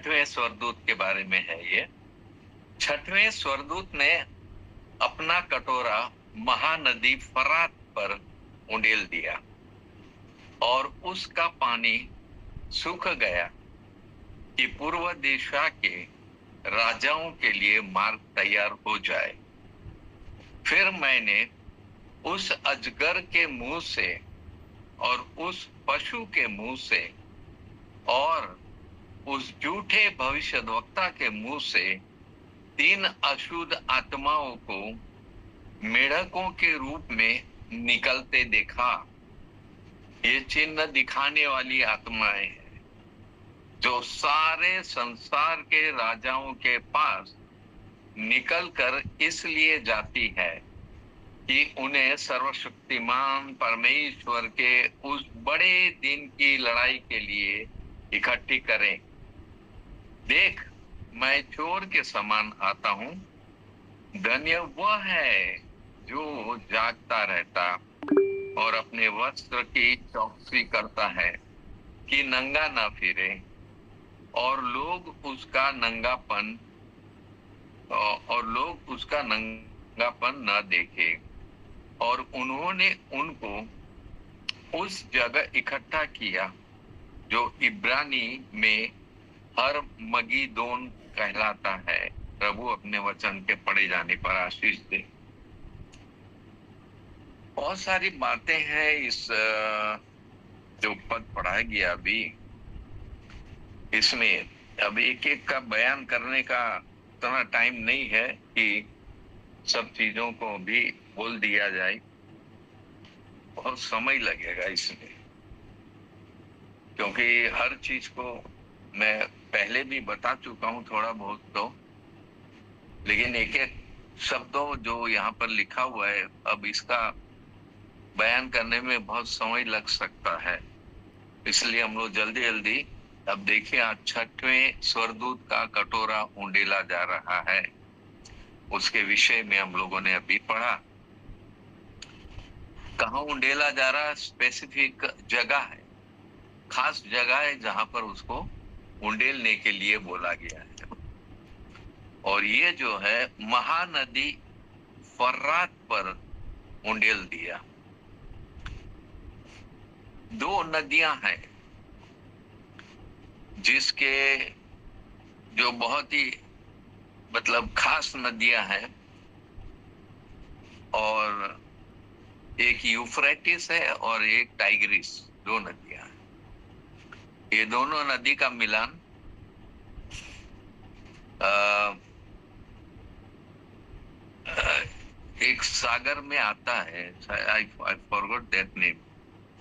छठवें स्वर्गदूत के बारे में है ये। छठवें स्वर्गदूत ने अपना कटोरा महानदी फरात पर उंडेल दिया और उसका पानी सूख गया कि पूर्व दिशा के राजाओं के लिए मार्ग तैयार हो जाए। फिर मैंने उस अजगर के मुंह से और उस पशु के मुंह से और उस झूठे भविष्यद्वक्ता के मुंह से 3 अशुद्ध आत्माओं को मेढकों के रूप में निकलते देखा। ये चिन्ह दिखाने वाली आत्माएं हैं जो सारे संसार के राजाओं के पास निकलकर इसलिए जाती है कि उन्हें सर्वशक्तिमान परमेश्वर के उस बड़े दिन की लड़ाई के लिए इकट्ठी करें। देख, मैं चोर के समान आता हूं। धन्य वह है जो जागता रहता और अपने वस्त्र की चौकसी करता है कि नंगा ना फिरे और लोग उसका नंगापन न देखे। और उन्होंने उनको उस जगह इकट्ठा किया जो इब्रानी में हर मगीदोन कहलाता है। प्रभु अपने वचन के पढ़े जाने पर आशीष दे। बहुत सारी बातें हैं इस जो पद पढ़ाया गया अभी, इसमें अब एक एक का बयान करने का इतना टाइम नहीं है कि सब चीजों को भी बोल दिया जाए। बहुत समय लगेगा इसमें, क्योंकि हर चीज को मैं पहले भी बता चुका हूं थोड़ा बहुत तो, लेकिन एक एक शब्दों जो यहाँ पर लिखा हुआ है अब इसका बयान करने में बहुत समय लग सकता है। इसलिए हम लोग जल्दी जल्दी अब देखिए, आज छठवें स्वर्गदूत का कटोरा उंडेला जा रहा है, उसके विषय में हम लोगों ने अभी पढ़ा। कहाँ उंडेला जा रहा है? स्पेसिफिक जगह है, खास जगह है जहां पर उसको उंडेलने के लिए बोला गया है। और ये जो है महानदी फरात पर उंडेल दिया। 2 नदियां हैं जिसके जो बहुत ही मतलब खास नदियां हैं, और एक यूफ्रेटिस है और एक टाइग्रिस, 2 नदियां हैं। ये दोनों नदी का मिलन एक सागर में आता है। I forgot that name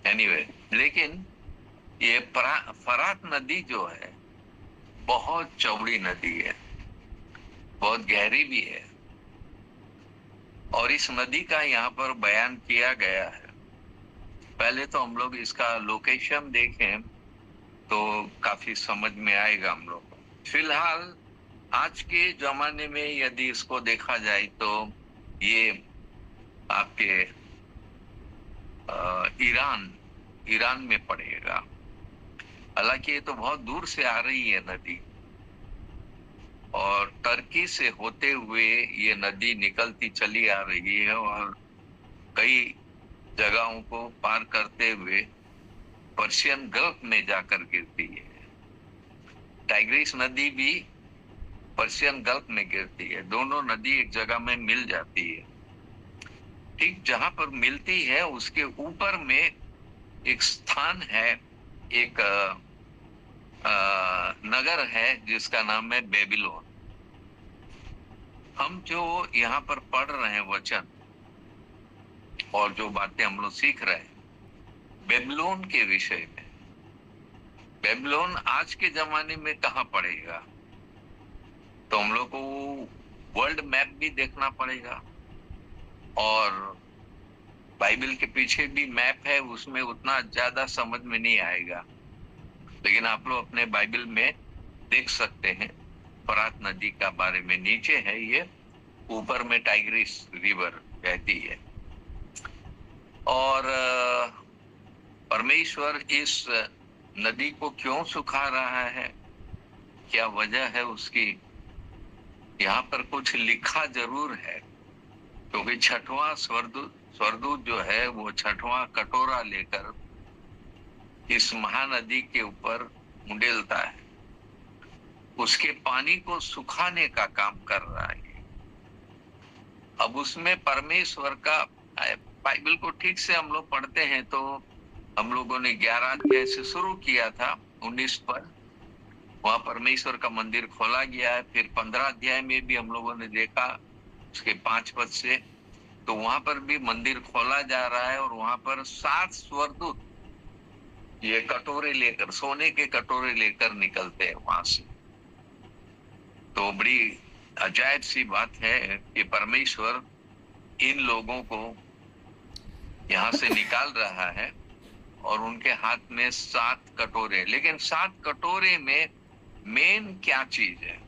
anyway. लेकिन ये फरात नदी जो है बहुत चौड़ी नदी है, बहुत गहरी भी है, और इस नदी का यहाँ पर बयान किया गया है। पहले तो हम लोग इसका लोकेशन देखें तो काफी समझ में आएगा हम लोग। फिलहाल आज के जमाने में यदि इसको देखा जाए तो ये आपके ईरान में पड़ेगा। हालांकि ये तो बहुत दूर से आ रही है नदी, और टर्की से होते हुए ये नदी निकलती चली आ रही है और कई जगहों को पार करते हुए पर्शियन गल्फ में जाकर गिरती है। टाइग्रिस नदी भी पर्शियन गल्फ में गिरती है। दोनों नदी एक जगह में मिल जाती है। ठीक जहां पर मिलती है उसके ऊपर में एक स्थान है, एक नगर है जिसका नाम है बेबीलोन। हम जो यहाँ पर पढ़ रहे हैं वचन और जो बातें हम लोग सीख रहे हैं बेबीलोन के विषय में, बेबीलोन आज के जमाने में कहाँ पड़ेगा? तो हम लोग को वर्ल्ड मैप भी देखना पड़ेगा, और बाइबल के पीछे भी मैप है, उसमें उतना ज्यादा समझ में नहीं आएगा। लेकिन आप लोग अपने बाइबल में देख सकते हैं फरात नदी का बारे में। नीचे है ये, ऊपर में टाइग्रिस रिवर बहती है। और परमेश्वर इस नदी को क्यों सुखा रहा है? क्या वजह है उसकी, यहाँ पर कुछ लिखा जरूर है, क्योंकि छठवां स्वर्गदूत जो है वो छठवां कटोरा लेकर इस महानदी के ऊपर उंडेलता है, उसके पानी को सुखाने का काम कर रहा है। अब उसमें परमेश्वर का, बाइबल को ठीक से हम लोग पढ़ते हैं तो हम लोगों ने 11 अध्याय से शुरू किया था, 19 पर वहां परमेश्वर का मंदिर खोला गया है। फिर 15 अध्याय में भी हम लोगों ने देखा उसके 5 पद से, तो वहां पर भी मंदिर खोला जा रहा है और वहां पर 7 स्वर्गदूत ये कटोरे लेकर, सोने के कटोरे लेकर निकलते हैं वहां से। तो बड़ी अजायब सी बात है कि परमेश्वर इन लोगों को यहाँ से निकाल रहा है और उनके हाथ में 7 कटोरे। लेकिन 7 कटोरे में मेन क्या चीज है,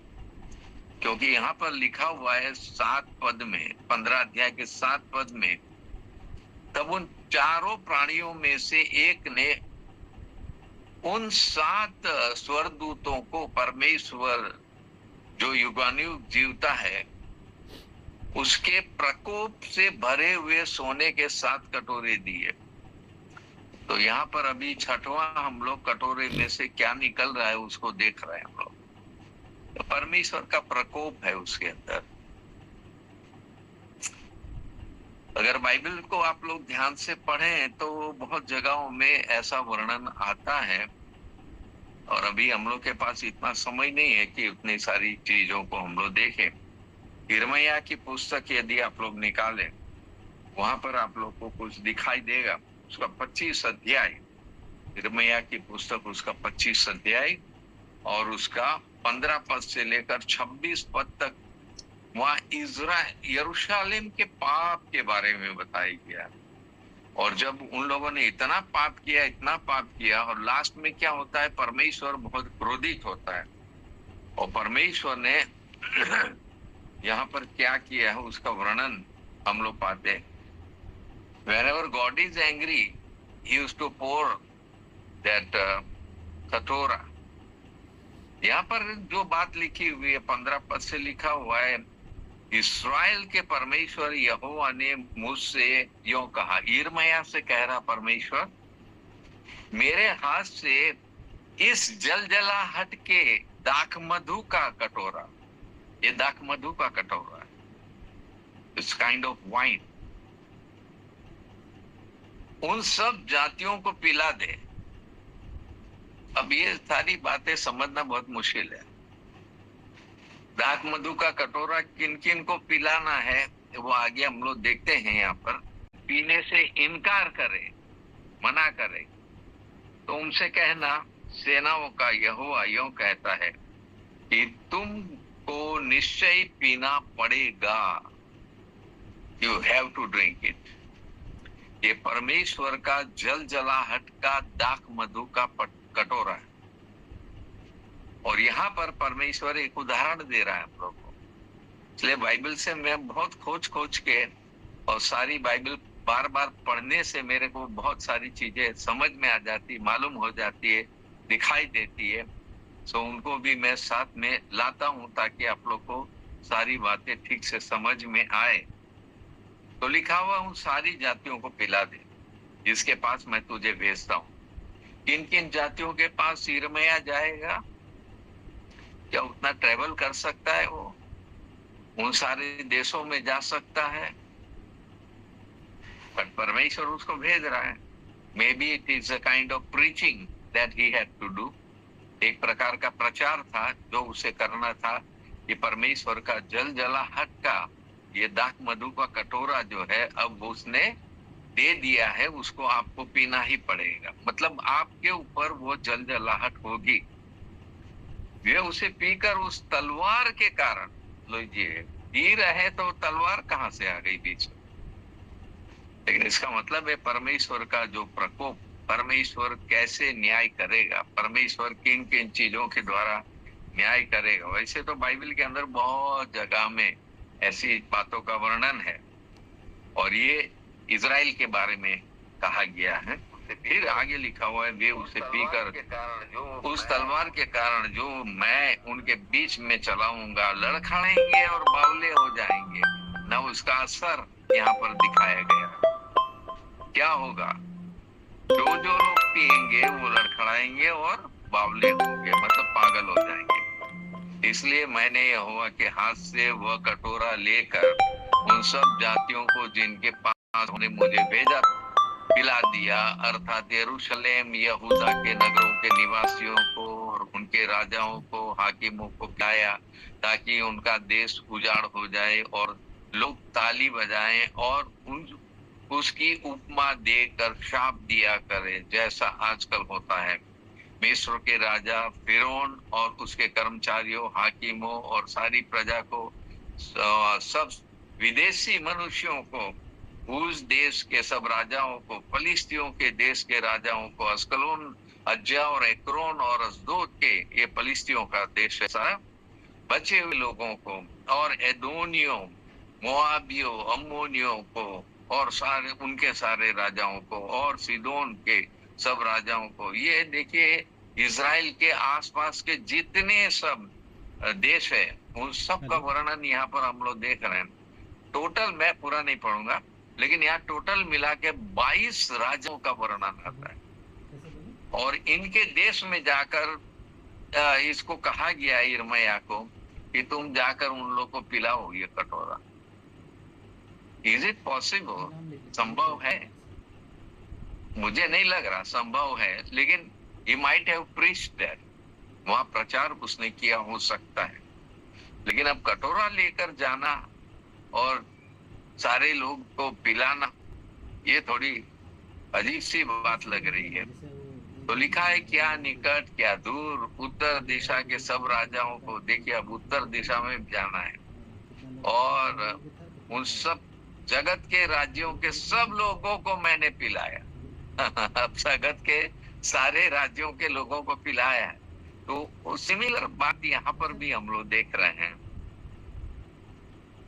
क्योंकि यहाँ पर लिखा हुआ है 7 पद में, 15 अध्याय के 7 पद में, तब उन चारों प्राणियों में से एक ने उन 7 स्वर्गदूतों को, परमेश्वर जो युगानुयुग जीवता है, उसके प्रकोप से भरे हुए सोने के 7 कटोरे दिए। तो यहाँ पर अभी छठवां हम लोग कटोरे में से क्या निकल रहा है उसको देख रहे हैं हम लोग। तो परमेश्वर का प्रकोप है उसके अंदर। अगर बाइबल को आप लोग ध्यान से पढ़ें तो बहुत जगहों में ऐसा वर्णन आता है, और अभी हम लोग के पास इतना समय नहीं है कि उतनी सारी चीजों को हम लोग देखें। यिर्मयाह की पुस्तक यदि आप लोग निकालें, वहां पर आप लोग को कुछ दिखाई देगा। उसका 25 अध्याय, यिर्मयाह की पुस्तक उसका 25 अध्याय और उसका 15 पद से लेकर 26 पद तक वहां यरूशलेम के पाप के बारे में बताया गया। और जब उन लोगों ने इतना पाप किया, इतना पाप किया, और लास्ट में क्या होता है, परमेश्वर बहुत क्रोधित होता है। और परमेश्वर ने यहाँ पर क्या किया है उसका वर्णन हम लोग पाते हैं। Whenever God is angry, he used to pour that कटोरा। यहाँ पर जो बात लिखी हुई है 15 पद से लिखा हुआ है, इस्राएल के परमेश्वर यहोवा ने मुझसे यूं कहा, यिर्मयाह से कह रहा परमेश्वर, मेरे हाथ से इस जलजलाहट के दाखमधु का कटोरा, ये दाखमधु का कटोरा है, इट्स काइंड ऑफ वाइन, उन सब जातियों को पिला दे। अब ये सारी बातें समझना बहुत मुश्किल है। दाख मधु का कटोरा किन किन को पिलाना है वो आगे हम लोग देखते हैं। यहाँ पर पीने से इनकार करे, मना करे, तो उनसे कहना, सेनाओं का यहोवा यूं कहता है कि तुमको निश्चय पीना पड़ेगा, you have to drink it. ये परमेश्वर का जल जलाहट का दाख मधु का कटोरा है। और यहाँ पर परमेश्वर एक उदाहरण दे रहा है हम लोग को। इसलिए बाइबल से मैं बहुत खोज के, और सारी बाइबल बार बार पढ़ने से मेरे को बहुत सारी चीजें समझ में आ जाती, मालूम हो जाती है, दिखाई देती है। सो उनको भी मैं साथ में लाता हूं ताकि आप लोग को सारी बातें ठीक से समझ में आए। तो लिखा हुआ उन सारी जातियों को पिला दे जिसके पास मैं तुझे भेजता हूँ। किन किन जातियों के पास यिर्मयाह जाएगा? क्या उतना ट्रेवल कर सकता है वो? उन सारे देशों में जा सकता है? पर परमेश्वर उसको भेज रहा है। Maybe it is a kind of preaching that he had to do. एक प्रकार का प्रचार था जो उसे करना था कि परमेश्वर का जल जलाहट का ये दाख मधु का कटोरा जो है अब उसने दे दिया है, उसको आपको पीना ही पड़ेगा। मतलब आपके ऊपर वो जल जलाहट होगी। वे उसे पीकर उस तलवार के कारण, लीजिए पी रहे तो तलवार कहां से आ गई बीच में? लेकिन इसका मतलब है परमेश्वर का जो प्रकोप, परमेश्वर कैसे न्याय करेगा, परमेश्वर किन किन चीजों के द्वारा न्याय करेगा। वैसे तो बाइबल के अंदर बहुत जगह में ऐसी बातों का वर्णन है, और ये इजराइल के बारे में कहा गया है। फिर आगे लिखा हुआ है, वे उसे पीकर उस तलवार के कारण जो मैं उनके बीच में चलाऊंगा लड़खड़ाएंगे और बावले हो जाएंगे। न उसका असर यहाँ पर दिखाया गया। क्या होगा? जो जो लोग पिएंगे वो लड़खड़ाएंगे और बावले होंगे, मतलब पागल हो जाएंगे। इसलिए मैंने यहोवा के हाथ से वह कटोरा लेकर उन सब जातियों को जिनके पास उन्हें मुझे भेजा पिला दिया, अर्थात यरूशलेम यहूदा के नगरों के निवासियों को और उनके राजाओं को, हाकिमों को पिलाया, ताकि उनका देश उजाड़ हो जाए और लोग ताली बजाएं और उसकी उपमा देकर शाप दिया करे, जैसा आजकल होता है। मिस्र के राजा फिरौन और उसके कर्मचारियों, हाकिमों और सारी प्रजा को, सब विदेशी मनुष्यों को, उस देश के सब राजाओं को, फलिस्तियों के देश के राजाओं को, अस्कलोन, अज्जा और एक्रोन और अशदोद के, ये फलिस्तियों का देश है सारा, बचे हुए लोगों को, और एदोनियों, मोआबियों, अम्मोनियों को और सारे उनके सारे राजाओं को, और सीदोन के सब राजाओं को। ये देखिए इजराइल के आसपास के जितने सब देश है उन सब का वर्णन यहाँ पर हम लोग देख रहे हैं। टोटल मैं पूरा नहीं पढ़ूंगा, लेकिन यहाँ टोटल मिला के 22 राज्यों का वर्णन आता है। और इनके देश में जाकर इसको कहा गया यिर्मयाह को कि तुम जाकर उन लोग को पिलाओ ये कटोरा। Is it possible? संभव है? मुझे नहीं लग रहा संभव है, लेकिन he might have preached that, वहां प्रचार उसने किया हो सकता है। लेकिन अब कटोरा लेकर जाना और सारे लोग को पिलाना, ये थोड़ी अजीब सी बात लग रही है। तो लिखा है क्या निकट क्या दूर, उत्तर दिशा के सब राजाओं को। देखिए अब उत्तर दिशा में जाना है और उन सब जगत के राज्यों के सब लोगों को मैंने पिलाया। अब जगत के सारे राज्यों के लोगों को पिलाया है। तो सिमिलर बात यहाँ पर भी हम लोग देख रहे हैं।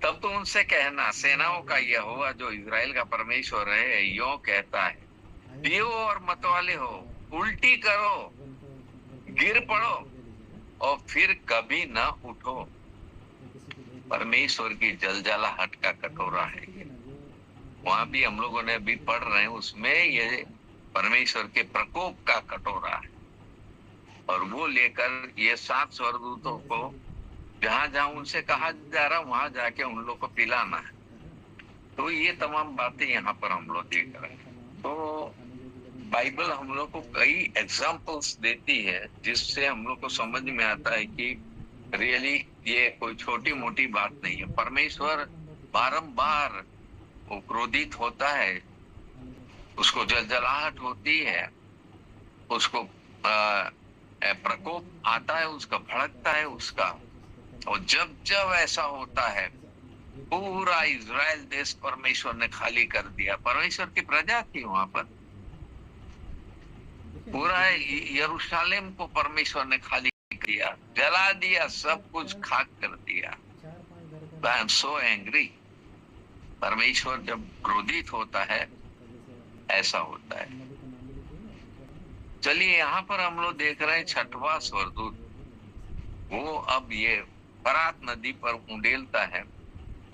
तब तो उनसे कहना, सेनाओं का यहोवा जो इजराइल का परमेश्वर है यो कहता है, पियो और मतवाले हो, उल्टी करो, गिर पड़ो और फिर कभी ना उठो। परमेश्वर की जलजलाहट का कटोरा है। वहां भी हम लोगों ने अभी पढ़ रहे हैं, उसमें ये परमेश्वर के प्रकोप का कटोरा है। और वो लेकर ये 7 स्वर्गदूतों को जहां जहां उनसे कहा जा रहा वहां जाके उन लोग को पिलाना है। तो ये तमाम बातें यहाँ पर हम लोग देख रहे हैं। तो बाइबल हम लोग को कई एग्जाम्पल्स देती है जिससे हम लोग को समझ में आता है कि रियली ये कोई छोटी मोटी बात नहीं है। परमेश्वर बारंबार वो क्रोधित होता है, उसको जलजलाहट होती है, उसको प्रकोप आता है, उसका भड़कता है उसका। और जब जब ऐसा होता है पूरा इजराइल देश परमेश्वर ने खाली कर दिया। परमेश्वर की प्रजा थी वहां पर, पूरा यरूशलेम को परमेश्वर ने खाली किया, जला दिया, सब कुछ खाक कर दिया। I am so angry. परमेश्वर जब क्रोधित होता है ऐसा होता है। चलिए यहाँ पर हम लोग देख रहे हैं 6वां स्वर्गदूत, वो अब ये फरात नदी पर उंडेलता है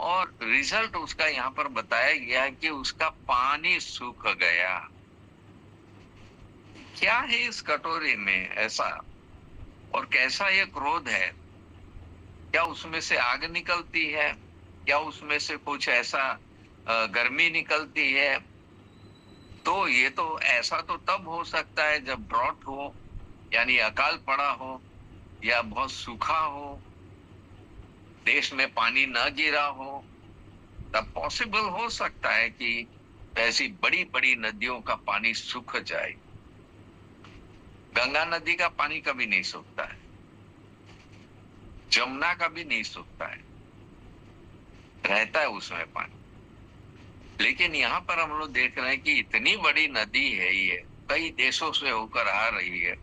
और रिजल्ट उसका यहाँ पर बताया गया है कि उसका पानी सूख गया। क्या है इस कटोरे में ऐसा, और कैसा ये क्रोध है? क्या उसमें से आग निकलती है? क्या उसमें से कुछ ऐसा गर्मी निकलती है? तो ये तो ऐसा तो तब हो सकता है जब ड्रॉट हो, यानी अकाल पड़ा हो, या बहुत सूखा हो, देश में पानी न गिरा हो, तब पॉसिबल हो सकता है कि ऐसी बड़ी बड़ी नदियों का पानी सूख जाए। गंगा नदी का पानी कभी नहीं सूखता है, जमुना का भी नहीं सूखता है, रहता है उसमें पानी। लेकिन यहाँ पर हम लोग देख रहे हैं कि इतनी बड़ी नदी है, ये कई देशों से होकर आ रही है,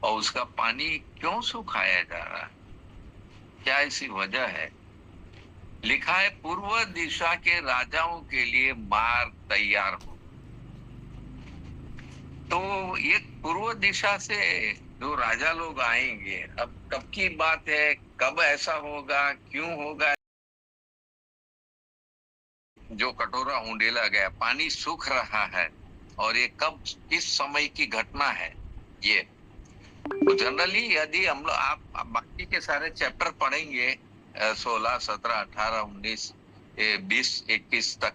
और उसका पानी क्यों सुखाया जा रहा है? क्या ऐसी वजह है? लिखा है पूर्व दिशा के राजाओं के लिए मार्ग तैयार हो। तो तो ये पूर्व दिशा से जो राजा लोग आएंगे, अब कब की बात है, कब ऐसा होगा, क्यों होगा, जो कटोरा उंडेला गया, पानी सूख रहा है, और ये कब किस समय की घटना है ये। तो जनरली यदि हम लोग आप बाकी के सारे चैप्टर पढ़ेंगे 16, 17, 18, 19, 20, 21 तक,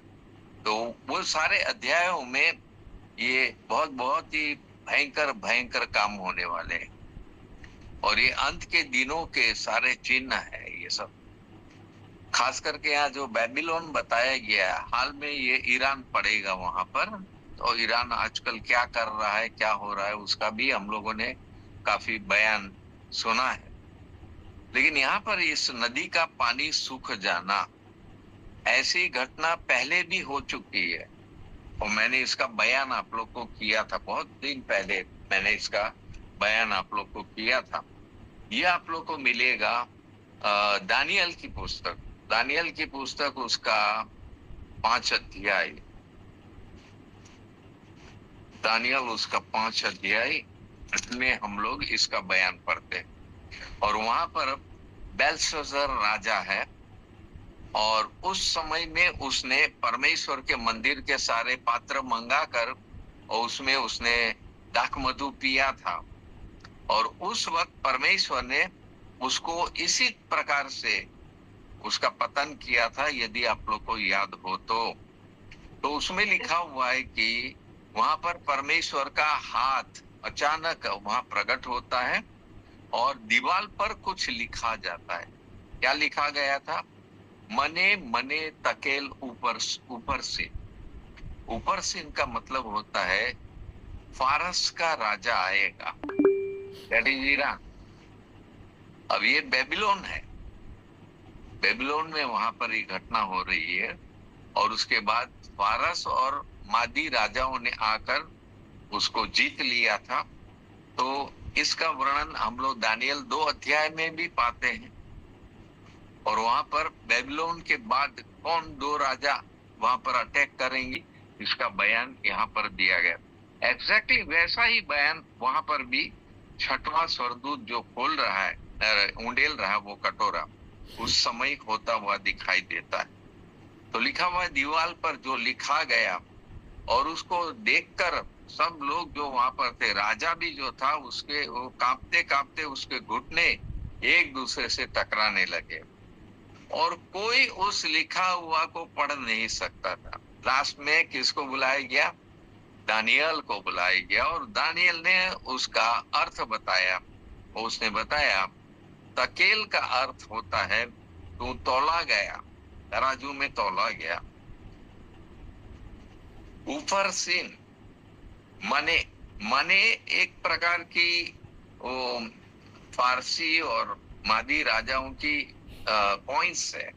तो वो सारे अध्यायों में ये बहुत बहुत ही भयंकर भयंकर काम होने वाले हैं, और ये अंत के दिनों के सारे चिन्ह है ये सब। खास करके यहाँ जो बेबीलोन बताया गया, हाल में ये ईरान पड़ेगा वहां पर, तो ईरान आजकल क्या कर रहा है, क्या हो रहा है, उसका भी हम लोगों ने काफी बयान सुना है। लेकिन यहाँ पर इस नदी का पानी सूख जाना, ऐसी घटना पहले भी हो चुकी है, और मैंने इसका बयान आप लोग को किया था बहुत दिन पहले, मैंने इसका बयान आप लोग को किया था। ये आप लोग को मिलेगा दानियल की पुस्तक, दानियल की पुस्तक, उसका 5 अध्याय, दानियल उसका 5 अध्याय में हम लोग इसका बयान पढ़ते हैं। और वहां पर बेलशस्सर राजा है, और उस समय में उसने परमेश्वर के मंदिर के सारे पात्र मंगाकर, और उसमें उसने दाख मधु पिया था, और उस वक्त परमेश्वर ने उसको इसी प्रकार से उसका पतन किया था, यदि आप लोग को याद हो तो उसमें लिखा हुआ है कि वहां पर परमेश्वर का हाथ अचानक वहां प्रकट होता है, और दीवार पर कुछ लिखा जाता है। क्या लिखा गया था? मने मने तकेल ऊपर ऊपर से। ऊपर से इनका मतलब होता है फारस का राजा आएगा, दैट इज ईरान। अब ये बेबीलोन है, बेबीलोन में वहां पर ये घटना हो रही है, और उसके बाद फारस और मादी राजाओं ने आकर उसको जीत लिया था। तो इसका वर्णन हम लोग दानियल 2 अध्याय में भी पाते हैं, और वहां पर बेबीलोन के बाद कौन 2 राजा वहां पर अटैक करेंगे, इसका बयान यहाँ पर दिया गया। एग्जैक्टली वैसा ही बयान वहां पर भी 6वां स्वर्गदूत जो खोल रहा है, उंडेल रहा है वो कटोरा, उस समय होता हुआ दिखाई देता है। तो लिखा हुआ दीवार पर जो लिखा गया, और उसको देखकर सब लोग जो वहां पर थे, राजा भी जो था उसके, वो कांपते कांपते उसके घुटने एक दूसरे से टकराने लगे, और कोई उस लिखा हुआ को पढ़ नहीं सकता था। लास्ट में किसको बुलाया गया? दानियल को बुलाया गया, और दानियल ने उसका अर्थ बताया। उसने बताया तकेल का अर्थ होता है तू तौला गया, तराजू में तौला गया। ऊपर से मने, मने एक प्रकार की वो फारसी और मादी राजाओं की कॉइन्स है,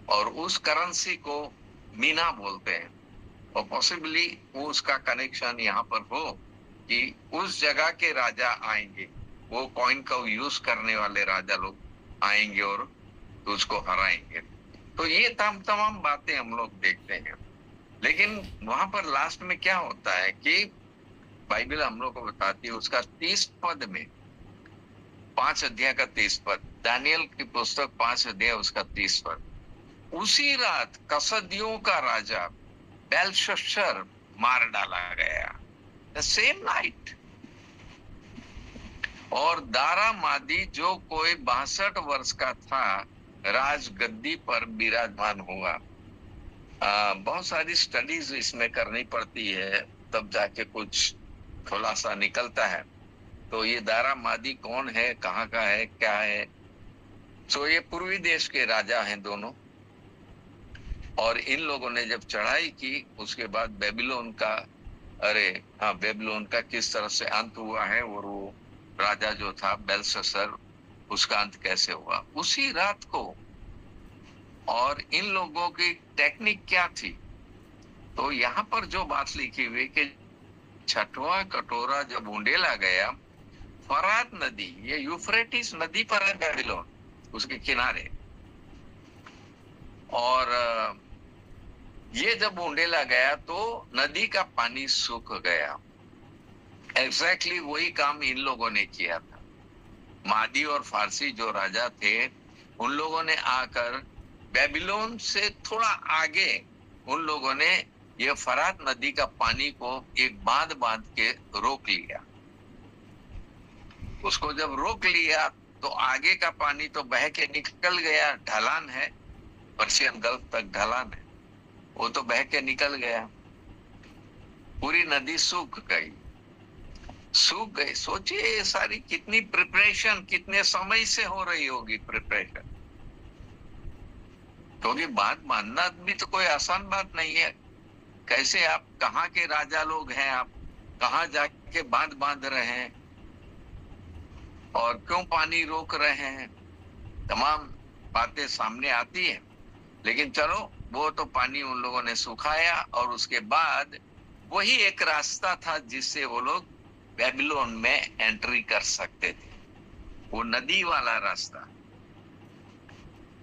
और उस करेंसी को मीना बोलते हैं, और पॉसिबली वो उसका कनेक्शन यहाँ पर हो कि उस जगह के राजा आएंगे, वो कॉइन का यूज करने वाले राजा लोग आएंगे और उसको हराएंगे। तो ये तमाम बातें हम लोग देखते हैं। लेकिन वहां पर लास्ट में क्या होता है कि बाइबल हम लोग को बताती है, उसका 30 पद में, 5 अध्याय का 30 पद, दानियल की पुस्तक 5 अध्याय उसका 30 पद, उसी रात कसदियों का राजा बेलशस्सर मार डाला गया, द सेम नाइट। और दारा मादी जो कोई 62 वर्ष का था, राज गद्दी पर विराजमान हुआ। बहुत सारी स्टडीज इसमें करनी पड़ती है, तब जाके कुछ खुलासा निकलता है। तो ये दारा मादी कौन है, कहाँ का है, क्या है? सो ये पूर्वी देश के राजा हैं दोनों, और इन लोगों ने जब चढ़ाई की, उसके बाद बेबीलोन का, बेबीलोन का किस तरह से अंत हुआ है, और वो राजा जो था बेलशस्सर, उसका अंत कैसे हुआ उसी रात को। और इन लोगों की टेक्निक क्या थी? तो यहाँ पर जो बात लिखी हुई कि 6वां कटोरा जब उंडेला गया, फरात नदी, ये यूफ्रेटिस नदी पर है बेबीलोन, उसके किनारे, और ये जब उंडेला गया तो नदी का पानी सूख गया, एग्जैक्टली वही काम इन लोगों ने किया था। मादी और फारसी जो राजा थे, उन लोगों ने आकर बेबीलोन से थोड़ा आगे उन लोगों ने ये फरात नदी का पानी को एक बांध बांध के रोक लिया। उसको जब रोक लिया तो आगे का पानी तो बह के निकल गया, ढलान है, पर्शियन गल्फ तक ढलान है, वो तो बह के निकल गया। पूरी नदी सूख गई, सूख गई। सोचिए ये सारी कितनी प्रिपरेशन, कितने समय से हो रही होगी प्रिपरेशन, क्योंकि बात मानना भी तो कोई आसान बात नहीं है। कैसे आप, कहाँ के राजा लोग हैं, आप कहाँ जाके बांध बांध रहे हैं और क्यों पानी रोक रहे हैं, तमाम बातें सामने आती है। लेकिन चलो, वो तो पानी उन लोगों ने सुखाया और उसके बाद वही एक रास्ता था जिससे वो लोग बेबीलोन में एंट्री कर सकते थे, वो नदी वाला रास्ता।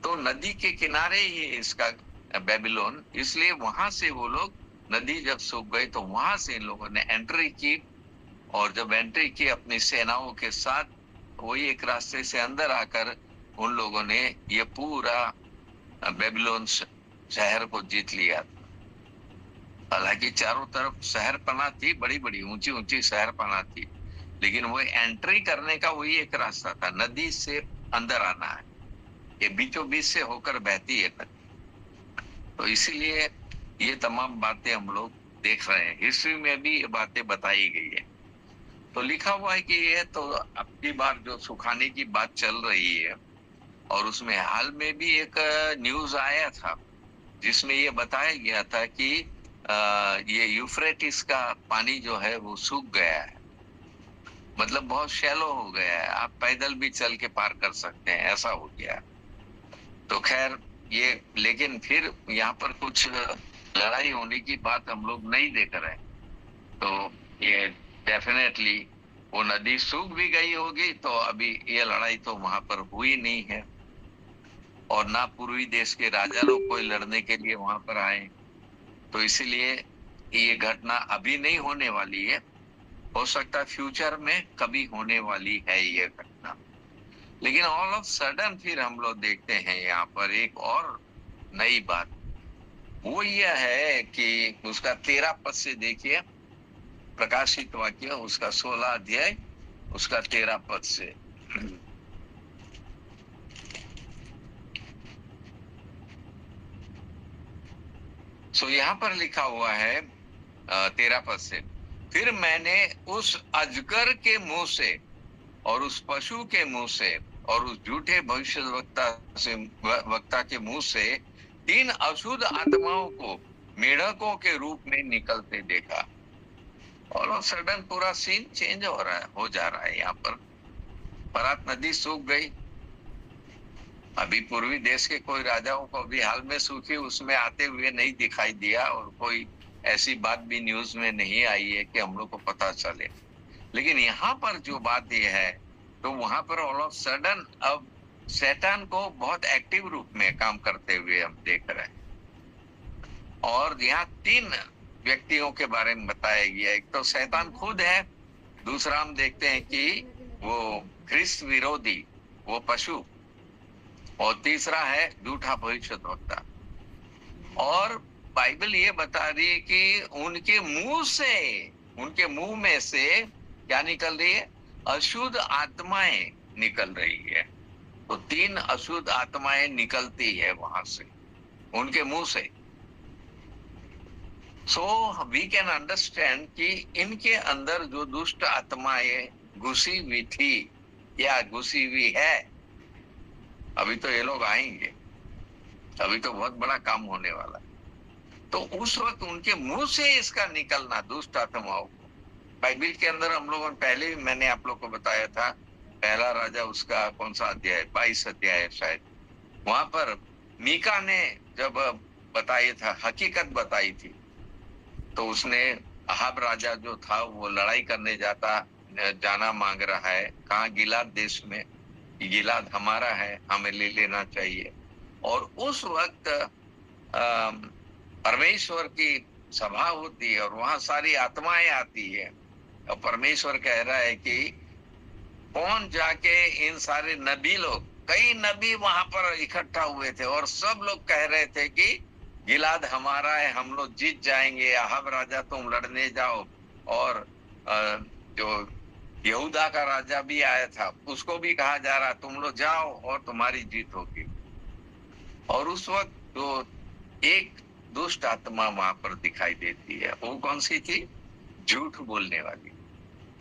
तो नदी के किनारे ही इसका बेबीलोन, इसलिए वहां से वो लोग, नदी जब सूख गई तो वहां से इन लोगों ने एंट्री की, और जब एंट्री की अपनी सेनाओं के साथ, वही एक रास्ते से अंदर आकर उन लोगों ने ये पूरा बेबीलोन शहर को जीत लिया। हालांकि चारों तरफ शहर पना थी, बड़ी बड़ी ऊंची ऊंची शहर पना थी, लेकिन वो एंट्री करने का वही एक रास्ता था, नदी से अंदर आना है, ये बीचों बीच से होकर बहती है नदी। तो इसीलिए ये तमाम बातें हम लोग देख रहे हैं, हिस्ट्री में भी ये बातें बताई गई है। तो लिखा हुआ है कि ये तो अब की बार जो सुखाने की बात चल रही है, और उसमें हाल में भी एक न्यूज आया था जिसमें ये बताया गया था कि ये यूफ्रेटिस का पानी जो है वो सूख गया है, मतलब बहुत शैलो हो गया है, आप पैदल भी चल के पार कर सकते हैं, ऐसा हो गया। तो खैर ये, लेकिन फिर यहाँ पर कुछ लड़ाई होने की बात हम लोग नहीं देख रहे हैं। तो ये डेफिनेटली वो नदी सूख भी गई होगी, तो अभी ये लड़ाई तो वहां पर हुई नहीं है, और ना पूर्वी देश के राजा लोग कोई लड़ने के लिए वहां पर आए। तो इसीलिए ये घटना अभी नहीं होने वाली है, हो सकता है फ्यूचर में कभी होने वाली है ये घटना। लेकिन ऑल ऑफ सडन फिर हम लोग देखते हैं यहाँ पर एक और नई बात, वो यह है कि उसका 13 पद से देखिए, प्रकाशित वाक्य उसका 16 अध्याय उसका 13 पद से। सो यहाँ पर लिखा हुआ है 13 पद से, फिर मैंने उस अजगर के मुंह से और उस पशु के मुंह से और उस झूठे वक्ता के मुंह से 3 अशुद्ध आत्माओं को मेढकों के रूप में निकलते देखा। और सडन पूरा सीन चेंज हो रहा है, हो जा रहा है। यहाँ पर फरात नदी सूख गई, अभी पूर्वी देश के कोई राजाओं को भी हाल में सूखी उसमें आते हुए नहीं दिखाई दिया, और कोई ऐसी बात भी न्यूज में नहीं आई है कि हम लोग को पता चले। लेकिन यहाँ पर जो बात यह है, तो वहां पर ऑल ऑफ सडन अब शैतान को बहुत एक्टिव रूप में काम करते हुए हम देख रहे हैं। और यहाँ 3 व्यक्तियों के बारे में बताया गया, एक तो शैतान खुद है, दूसरा हम देखते हैं कि वो ख्रिस्त विरोधी वो पशु, और तीसरा है झूठा भविष्यद्वक्ता। और बाइबल ये बता रही है कि उनके मुंह में से क्या निकल रही है, अशुद्ध आत्माएं निकल रही है। तो 3 अशुद्ध आत्माएं निकलती है वहां से, उनके मुंह से। सो वी कैन अंडरस्टैंड कि इनके अंदर जो दुष्ट आत्माएं घुसी हुई थी या घुसी हुई है, अभी तो ये लोग आएंगे, अभी तो बहुत बड़ा काम होने वाला है। तो उस वक्त उनके मुंह से इसका निकलना, दुष्ट आत्माओं को, बाइबल के अंदर हम लोगों ने पहले भी मैंने आप लोग को बताया था, पहला राजा उसका कौन सा अध्याय, 22 अध्याय शायद, वहां पर मीका ने जब बताया था, हकीकत बताई थी, तो उसने अहाब राजा जो था वो लड़ाई करने जाना मांग रहा है, कहाँ, गिलाद देश में, गिलाद हमारा है, हमें ले लेना चाहिए। और उस वक्त परमेश्वर की सभा होती है और वहां सारी आत्माएं आती है, और परमेश्वर कह रहा है कि कौन जाके इन सारे नबी लोग, कई नबी वहां पर इकट्ठा हुए थे और सब लोग कह रहे थे कि गिलाद हमारा है, हम लोग जीत जाएंगे, अहाब राजा तुम लड़ने जाओ। और जो यहूदा का राजा भी आया था, उसको भी कहा जा रहा तुम लोग जाओ और तुम्हारी जीत होगी। और उस वक्त जो एक दुष्ट आत्मा वहां पर दिखाई देती है, वो कौन सी थी? झूठ बोलने वाली।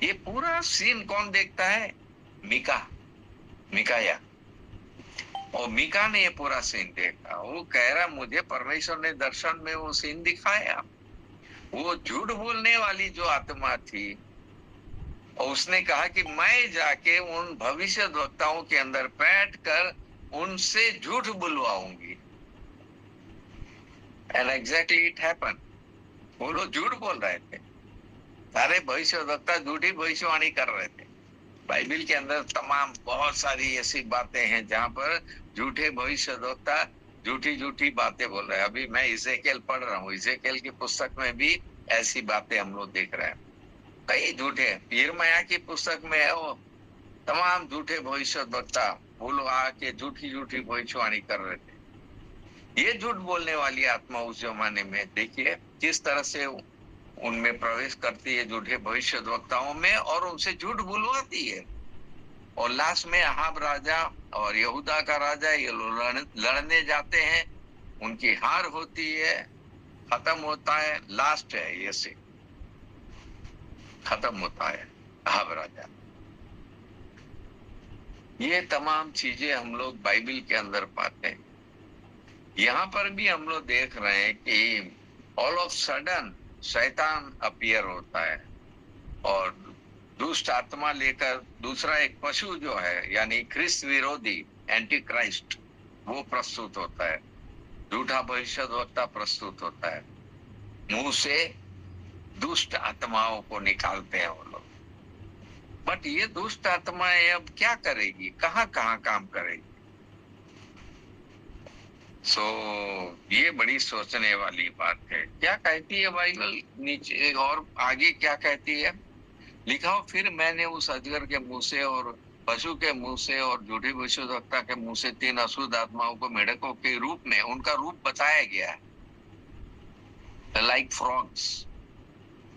ये पूरा सीन कौन देखता है? मिकाया। और मीका ने ये पूरा सीन देखा। वो कह रहा मुझे परमेश्वर ने दर्शन में वो सीन दिखाया। वो झूठ बोलने वाली जो आत्मा थी, और उसने कहा कि मैं जाके उन भविष्य वक्ताओं के अंदर बैठकर उनसे झूठ बुलवाऊंगी। And exactly it happen. वो लोग झूठ बोल रहे थे, सारे भविष्य वक्ता झूठी भविष्यवाणी कर रहे थे। बाइबल के अंदर तमाम बहुत सारी ऐसी बातें हैं जहां पर झूठे भविष्यद्वक्ता झूठी झूठी बातें बोल रहे हैं। अभी मैं इज़ेकिएल पढ़ रहा हूँ, इज़ेकिएल की पुस्तक में भी ऐसी बातें हम लोग देख रहे हैं। कई झूठे, यिर्मयाह की पुस्तक में है वो तमाम झूठे भविष्यद्वक्ता, वो लोग आके झूठी झूठी भविष्यवाणी कर रहे थे। ये झूठ बोलने वाली आत्मा उस जमाने में देखिए किस तरह से उनमें प्रवेश करती है, झूठे भविष्यद्वक्ताओं में, और उनसे झूठ बुलवाती है। और लास्ट में अहाब राजा और यहूदा का राजा ये लोग लड़ने जाते हैं, उनकी हार होती है, खत्म होता है। लास्ट है ये से खत्म होता है अहाब राजा। ये तमाम चीजें हम लोग बाइबल के अंदर पाते हैं। यहाँ पर भी हम लोग देख रहे हैं कि ऑल ऑफ सडन शैतान अपीयर होता है और दुष्ट आत्मा लेकर दूसरा एक पशु जो है यानी ख्रिस्त विरोधी एंटी क्राइस्ट वो प्रस्तुत होता है, झूठा भविष्यद्वक्ता प्रस्तुत होता है। मुंह से दुष्ट आत्माओं को निकालते हैं वो लोग। बट ये दुष्ट आत्माएं अब क्या करेगी, कहाँ कहाँ काम करेगी? ये बड़ी सोचने वाली बात है। क्या कहती है बाइबल नीचे और आगे क्या कहती है? लिखा हो, फिर मैंने उस अजगर के मुंह से और पशु के मुंह से और झूठी भविष्यद्वक्ता के मुंह से 3 अशुद्ध आत्माओं को मेढकों के रूप में, उनका रूप बताया गया है, लाइक फ्रॉग्स,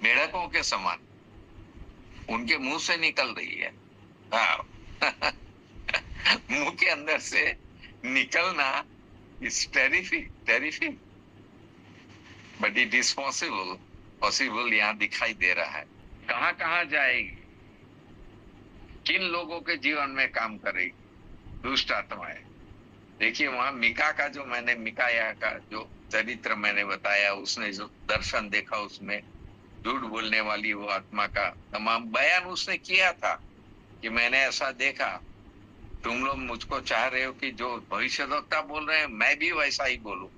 मेढकों के समान उनके मुंह से निकल रही है। हाँ मुंह के अंदर से निकलना is terrific, but it is possible यहाँ दिखाई दे रहा है। कहाँ कहाँ जाएगी, किन लोगों के जीवन में काम करेगी दुष्ट आत्माएं? देखिए वहां मिका का जो मैंने मिकाया का जो चरित्र मैंने बताया, उसने जो दर्शन देखा उसमें झूठ बोलने वाली वो आत्मा का तमाम बयान उसने किया था कि मैंने ऐसा देखा, तुम लोग मुझको चाह रहे हो कि जो भविष्यद्वक्ता बोल रहे हैं मैं भी वैसा ही बोलूं।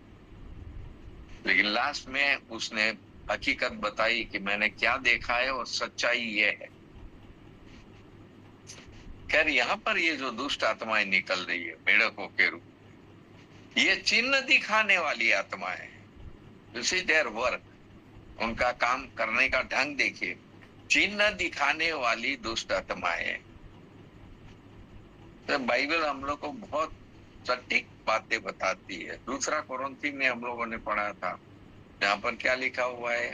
लेकिन लास्ट में उसने हकीकत बताई कि मैंने क्या देखा है और सच्चाई ये है। खैर यहाँ पर ये जो दुष्ट आत्माएं निकल रही है मेढकों के रूप, ये चिन्ह दिखाने वाली आत्माएं, यू सी देयर वर्क, उनका काम करने का ढंग देखिए, चिन्ह दिखाने वाली दुष्ट आत्माएं। तो बाइबल हम लोग को बहुत सटीक बातें बताती है। दूसरा कोरिन्थी में हम लोगों ने पढ़ा था, जहां पर क्या लिखा हुआ है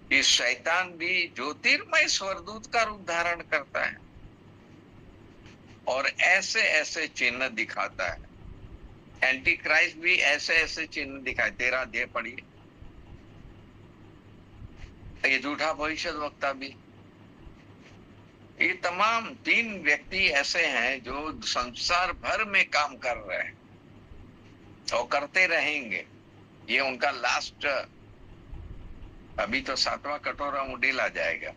कि शैतान भी ज्योतिर्मय स्वरदूत का रूप धारण करता है और ऐसे ऐसे चिन्ह दिखाता है। एंटी क्राइस्ट भी ऐसे ऐसे चिन्ह दिखाए। 13 अध्याय पढ़िए। ये झूठा भविष्यद्वक्ता भी, ये तमाम 3 व्यक्ति ऐसे हैं जो संसार भर में काम कर रहे हैं और करते रहेंगे। ये उनका लास्ट, अभी तो 7वां कटोरा मुंडेला जाएगा,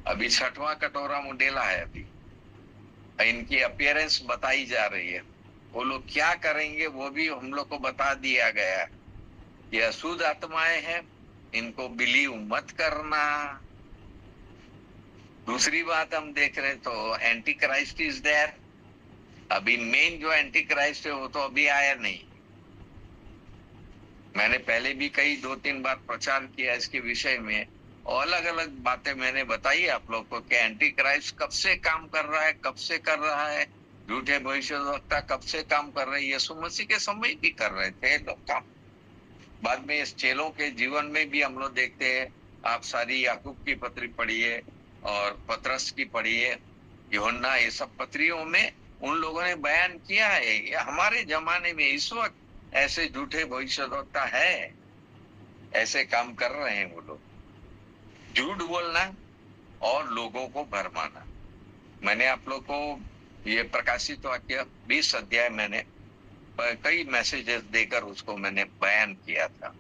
अभी 6वां कटोरा मुंडेला है। अभी इनकी अपीयरेंस बताई जा रही है, वो लोग क्या करेंगे वो भी हम लोग को बता दिया गया। ये अशुद्ध आत्माएं हैं, इनको बिलीव मत करना। दूसरी बात हम देख रहे हैं तो एंटी क्राइस्ट इज देयर। अभी मेन जो एंटी क्राइस्ट है वो तो अभी आया नहीं। मैंने पहले भी कई 2-3 बार प्रचार किया इसके विषय में और अलग अलग बातें मैंने बताई आप लोग को कि एंटी क्राइस्ट कब से काम कर रहा है, कब से कर रहा है, झूठे भविष्यवक्ता कब से काम कर रहे हैं। यीशु मसीह के समय भी कर रहे थे लोग काम। बाद में इस चेलों के जीवन में भी हम लोग देखते हैं। आप सारी याकूब की पत्री पढ़िए और पतरस की पढ़िए, यूहन्ना, ये सब पत्रियों में उन लोगों ने बयान किया है। ये हमारे जमाने में इस वक्त ऐसे झूठे भविष्यवक्ता है, ऐसे काम कर रहे हैं वो लोग, झूठ बोलना और लोगों को भरमाना। मैंने आप लोग को ये प्रकाशित वाक्य 20 अध्याय मैंने कई मैसेजेस देकर उसको मैंने बयान किया था।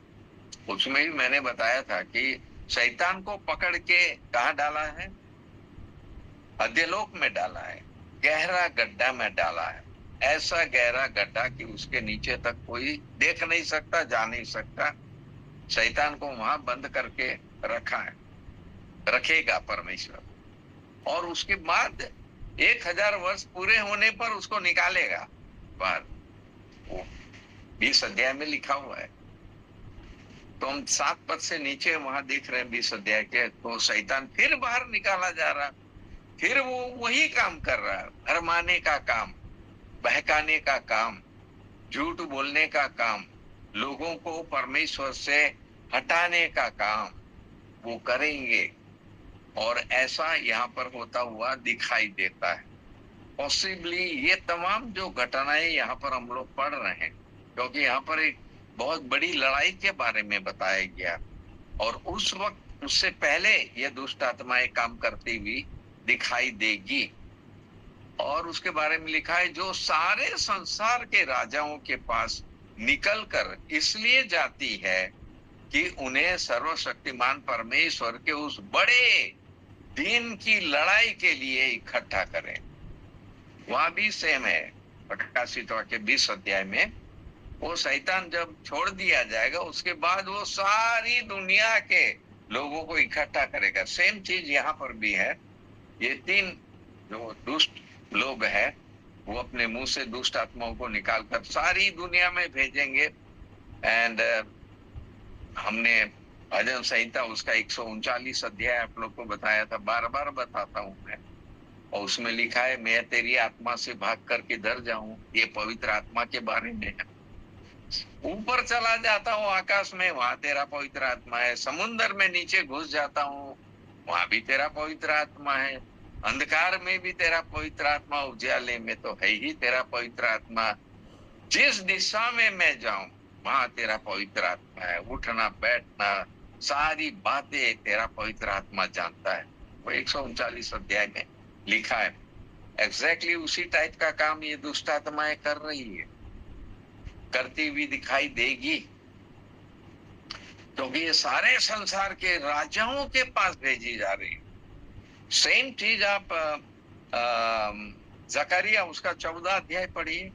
उसमें भी मैंने बताया था कि शैतान को पकड़ के कहाँ डाला है, अधोलोक में डाला है, गहरा गड्ढा में डाला है, ऐसा गहरा गड्ढा कि उसके नीचे तक कोई देख नहीं सकता, जा नहीं सकता। शैतान को वहां बंद करके रखा है, रखेगा परमेश्वर। और उसके बाद 1000 वर्ष पूरे होने पर उसको निकालेगा बाहर। वो 20 अध्याय में लिखा हुआ है। तो हम 7 पद से नीचे वहां देख रहे हैं 20 अध्याय के, तो शैतान फिर बाहर निकाला जा रहा, फिर वो वही काम कर रहा है, भरमाने का काम, बहकाने का काम, झूठ बोलने का काम, लोगों को परमेश्वर से हटाने का काम वो करेंगे। और ऐसा यहाँ पर होता हुआ दिखाई देता है। पॉसिबली ये तमाम जो घटनाएं यहाँ पर हम लोग पढ़ रहे हैं, क्योंकि यहाँ पर एक बहुत बड़ी लड़ाई के बारे में बताया गया, और उस वक्त उससे पहले ये दुष्ट आत्माएं काम करती हुई दिखाई देगी। और उसके बारे में लिखा है, जो सारे संसार के राजाओं के पास निकल कर इसलिए जाती है कि उन्हें सर्वशक्तिमान परमेश्वर के उस बड़े दिन की लड़ाई के लिए इकट्ठा करें। वहां भी सेम है, प्रकाशित वाक्य 20 अध्याय में। वो शैतान जब छोड़ दिया जाएगा उसके बाद वो सारी दुनिया के लोगों को इकट्ठा करेगा। सेम चीज यहाँ पर भी है। ये 3 जो दुष्ट लोग हैं वो अपने मुंह से दुष्ट आत्माओं को निकालकर सारी दुनिया में भेजेंगे। एंड हमने भजन संहिता उसका 139 अध्याय आप लोग को बताया था, बार बार बताता हूं मैं। और उसमें लिखा है, मैं तेरी आत्मा से भाग कर किधर जाऊं। ये पवित्र आत्मा के बारे में है। ऊपर चला जाता हूँ आकाश में, वहां तेरा पवित्र आत्मा है। समुन्द्र में नीचे घुस जाता हूँ, वहां भी तेरा पवित्र आत्मा है। अंधकार में भी तेरा पवित्र आत्मा, उजाले में तो है ही तेरा पवित्र आत्मा। जिस दिशा में मैं जाऊं वहां तेरा पवित्र आत्मा है। उठना बैठना सारी बातें तेरा पवित्र आत्मा जानता है। वो 139 अध्याय में लिखा है। एग्जैक्टली उसी टाइप का काम ये दुष्ट आत्माएं कर रही है, करती हुई दिखाई देगी, क्योंकि ये सारे संसार के राजाओं के पास भेजी जा रही है। सेम चीज आप जकरिया उसका 14 अध्याय पढ़िए।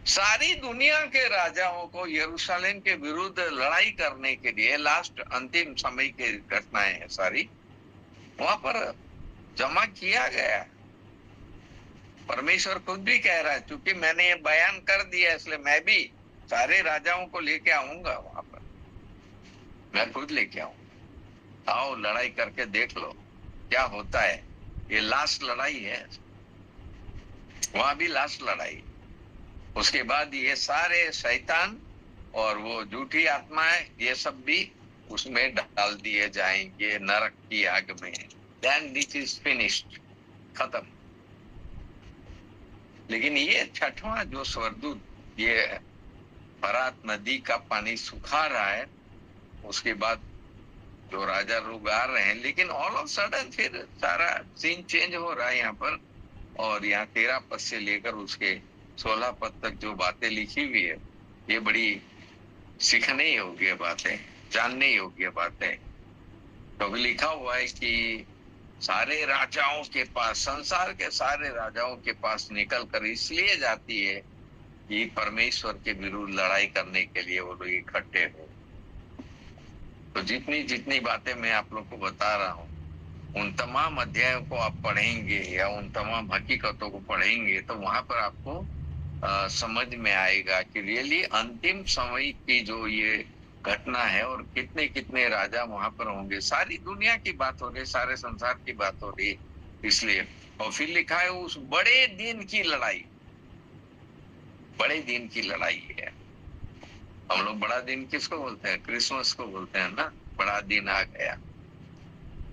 सारी दुनिया के राजाओं को यरूशलेम के विरुद्ध लड़ाई करने के लिए, लास्ट अंतिम समय की घटनाएं हैं सारी, वहां पर जमा किया गया। परमेश्वर खुद भी कह रहा है, क्योंकि मैंने ये बयान कर दिया इसलिए मैं भी सारे राजाओं को लेके आऊंगा वहां पर, मैं खुद लेके आऊंगा। आओ लड़ाई करके देख लो क्या होता है। ये लास्ट लड़ाई है, वहां भी लास्ट लड़ाई। उसके बाद ये सारे शैतान और वो झूठी आत्माएं ये सब भी उसमें डाल दिए जाएंगे नरक की आग में। Then this is finished, खत्म। लेकिन ये 6वां जो स्वर्गदूत ये फरात नदी का पानी सुखा रहा है, उसके बाद जो राजा लोग आ रहे हैं, लेकिन ऑल ऑफ सडन फिर सारा सीन चेंज हो रहा है यहाँ पर। और यहाँ 13 पद से लेकर उसके 16 पद तक जो बातें लिखी हुई है, ये बड़ी सीखने योग्य बातें, जानने योग्य बातें। तो भी लिखा हुआ है कि सारे राजाओं के पास, संसार के सारे राजाओं के पास निकल कर इसलिए जाती है कि परमेश्वर के विरुद्ध लड़ाई करने के लिए वो लोग इकट्ठे हो। तो जितनी जितनी बातें मैं आप लोग को बता रहा हूँ, उन तमाम अध्यायों को आप पढ़ेंगे या उन तमाम हकीकतों को पढ़ेंगे तो वहां पर आपको समझ में आएगा कि रियली अंतिम समय की जो ये घटना है और कितने कितने राजा वहां पर होंगे, सारी दुनिया की बात हो रही, सारे संसार की बात हो रही, इसलिए। और फिर लिखा है उस बड़े दिन की लड़ाई, बड़े दिन की लड़ाई है। हम लोग बड़ा दिन किसको बोलते हैं? क्रिसमस को बोलते हैं ना, बड़ा दिन आ गया।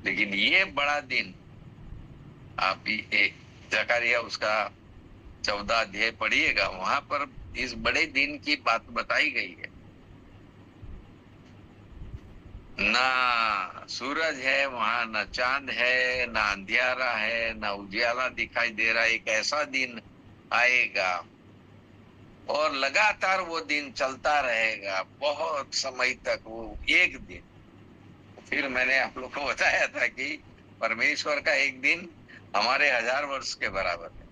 लेकिन ये बड़ा दिन, आप ये जकरिया उसका 14 अध्याय पढ़िएगा, वहां पर इस बड़े दिन की बात बताई गई है। ना सूरज है वहां, ना चांद है, ना अंधियारा है, ना उजियाला दिखाई दे रहा है। एक ऐसा दिन आएगा और लगातार वो दिन चलता रहेगा बहुत समय तक, वो एक दिन। फिर मैंने आप लोग को बताया था कि परमेश्वर का एक दिन हमारे 1000 वर्ष के बराबर है।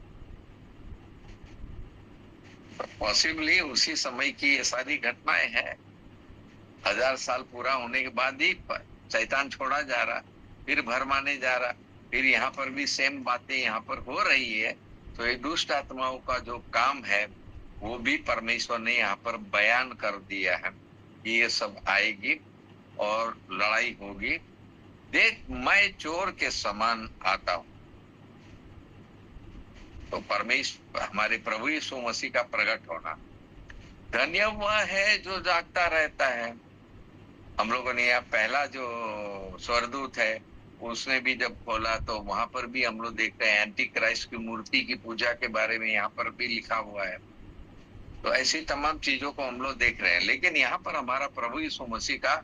पॉसिबली उसी समय की ये सारी घटनाएं हैं। 1000 साल पूरा होने के बाद ही शैतान छोड़ा जा रहा, फिर भर माने जा रहा, फिर यहाँ पर भी सेम बातें यहाँ पर हो रही है। तो ये दुष्ट आत्माओं का जो काम है वो भी परमेश्वर ने यहाँ पर बयान कर दिया है कि ये सब आएगी और लड़ाई होगी। देख मैं चोर के समान आता हूं। तो परमेश्वर हमारे प्रभु यीशु मसीह का प्रकट होना, धन्य वह है जो जागता रहता है। हम लोगों ने यहाँ पहला जो स्वर्गदूत है उसने भी जब खोला तो वहां पर भी हम लोग देखते हैं एंटी क्राइस्ट की मूर्ति की पूजा के बारे में यहाँ पर भी लिखा हुआ है। तो ऐसी तमाम चीजों को हम लोग देख रहे हैं। लेकिन यहाँ पर हमारा प्रभु यीशु मसीह का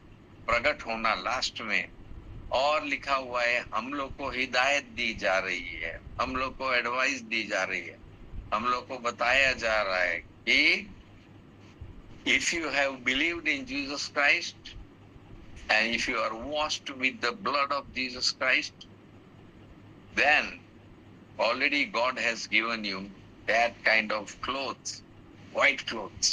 प्रकट होना लास्ट में, और लिखा हुआ है हम लोग को हिदायत दी जा रही है, हम लोग को एडवाइस दी जा रही है, हम लोग को बताया जा रहा है कि if you have believed in Jesus Christ and if you are washed with the blood of Jesus Christ, then already God has given you that kind of clothes, white clothes.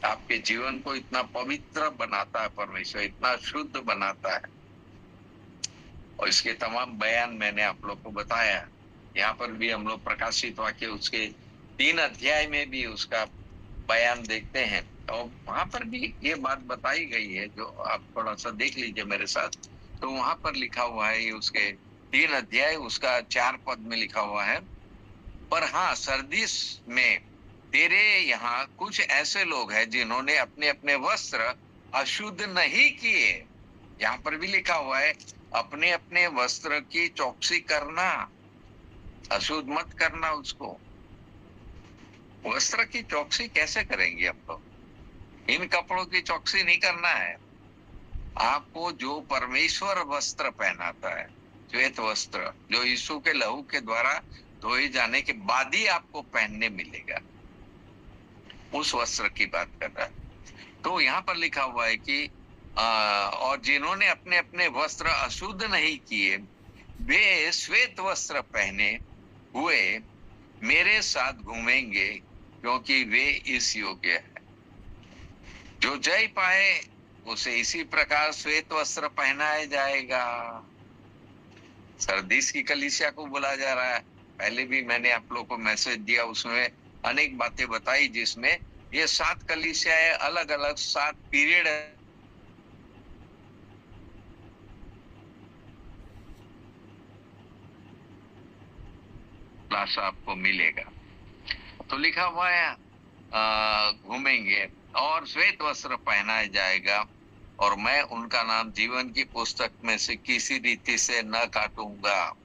आपके जीवन को इतना पवित्र बनाता है परमेश्वर, इतना शुद्ध बनाता है। और इसके तमाम बयान मैंने आप लोग को बताया। यहाँ पर भी हम लोग प्रकाशित वाक्य उसके 3 अध्याय में भी उसका बयान देखते हैं और वहां पर भी ये बात बताई गई है, जो आप थोड़ा सा देख लीजिए मेरे साथ। तो वहां पर लिखा हुआ है, ये उसके 3 अध्याय उसका 4 पद में लिखा हुआ है, पर हाँ सरदीस में तेरे यहाँ कुछ ऐसे लोग हैं जिन्होंने अपने अपने वस्त्र अशुद्ध नहीं किए। यहाँ पर भी लिखा हुआ है अपने अपने वस्त्र की चौकसी करना, अशुद्ध मत करना उसको। वस्त्र की चौकसी कैसे करेंगे हम लोग? इन कपड़ों की चौकसी नहीं करना है। आपको जो परमेश्वर वस्त्र पहनाता है, श्वेत वस्त्र, जो यीशु के लहू के द्वारा धोए जाने के बाद ही आपको पहनने मिलेगा, उस वस्त्र की बात कर रहा है। तो यहाँ पर लिखा हुआ है कि और जिन्होंने अपने अपने वस्त्र अशुद्ध नहीं किए, वे श्वेत वस्त्र पहने हुए मेरे साथ घूमेंगे, क्योंकि वे इस योग्य है। जो जय पाए उसे इसी प्रकार श्वेत वस्त्र पहनाया जाएगा। सरदीस की कलीसिया को बोला जा रहा है। पहले भी मैंने आप लोगों को मैसेज दिया, उसमें अनेक बातें बताई, जिसमें ये 7 कलीसियाएं अलग अलग 7 पीरियड आपको मिलेगा। तो लिखा हुआ है घूमेंगे और श्वेत वस्त्र पहनाया जाएगा और मैं उनका नाम जीवन की पुस्तक में से किसी रीति से न काटूंगा।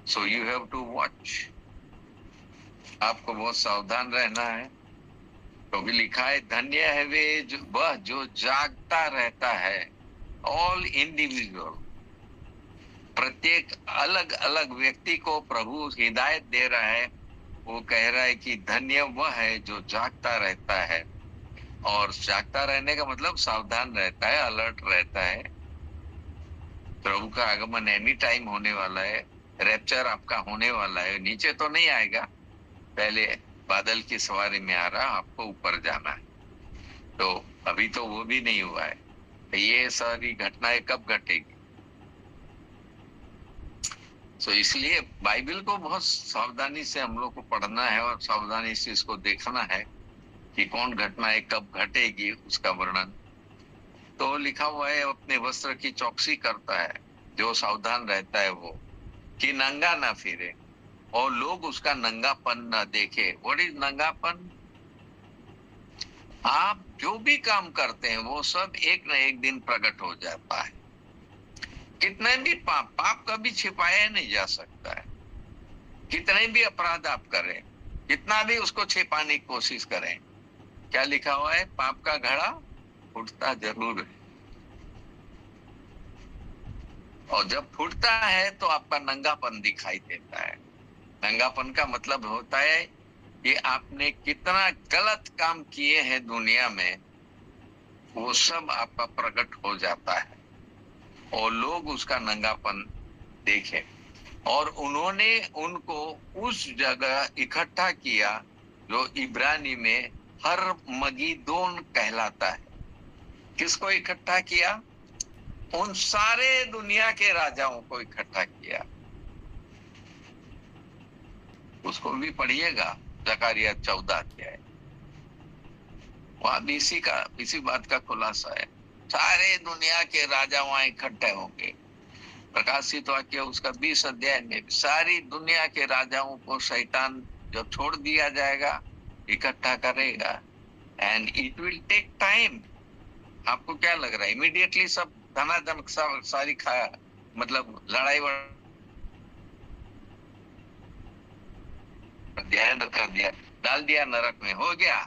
So you have to watch. आपको बहुत सावधान रहना है, क्योंकि लिखा है धन्य है वे वह जो जागता रहता है। ऑल इंडिविजुअल, प्रत्येक अलग अलग व्यक्ति को प्रभु हिदायत दे रहा है। वो कह रहा है कि धन्य वह है जो जागता रहता है। और जागता रहने का मतलब सावधान रहता है, अलर्ट रहता है। प्रभु का आगमन एनी टाइम होने वाला है, रैप्चर आपका होने वाला है। नीचे तो नहीं आएगा, पहले बादल की सवारी में आ रहा, आपको ऊपर जाना है। तो अभी तो वो भी नहीं हुआ है। तो ये सारी घटनाएं कब घटेगी? तो इसलिए बाइबल को बहुत सावधानी से हम लोग को पढ़ना है और सावधानी से इसको देखना है कि कौन घटनाएं कब घटेगी, उसका वर्णन। तो लिखा हुआ है अपने वस्त्र की चौकसी करता है, जो सावधान रहता है वो, कि नंगा ना फिरे और लोग उसका नंगापन ना देखे। व्हाट इज नंगापन? आप जो भी काम करते हैं वो सब एक न एक दिन प्रकट हो जाता है। कितने भी पाप कभी छिपाया नहीं जा सकता है। कितने भी अपराध आप करें, कितना भी उसको छिपाने की कोशिश करें, क्या लिखा हुआ है? पाप का घड़ा फूटता जरूर है। और जब फूटता है तो आपका नंगापन दिखाई देता है। नंगापन का मतलब होता है कि आपने कितना गलत काम किए हैं दुनिया में, वो सब आपका प्रकट हो जाता है और लोग उसका नंगापन देखें। और उन्होंने उनको उस जगह इकट्ठा किया जो इब्रानी में हर मगीदोन कहलाता है। किसको इकट्ठा किया? उन सारे दुनिया के राजाओं को इकट्ठा किया। उसको भी पढ़िएगा, जकारिया 14 अध्याय। वहां भी इसी बात का खुलासा है। सारे दुनिया के राजा वहां इकट्ठे होंगे। प्रकाशित वाक्य उसका 20 अध्याय में सारी दुनिया के राजाओं को शैतान जब छोड़ दिया जाएगा, इकट्ठा करेगा। And it will take time. आपको क्या लग रहा है इमीडिएटली सब धनाधन सारी मतलब लड़ाई कर दिया, डाल दिया नरक में, हो गया?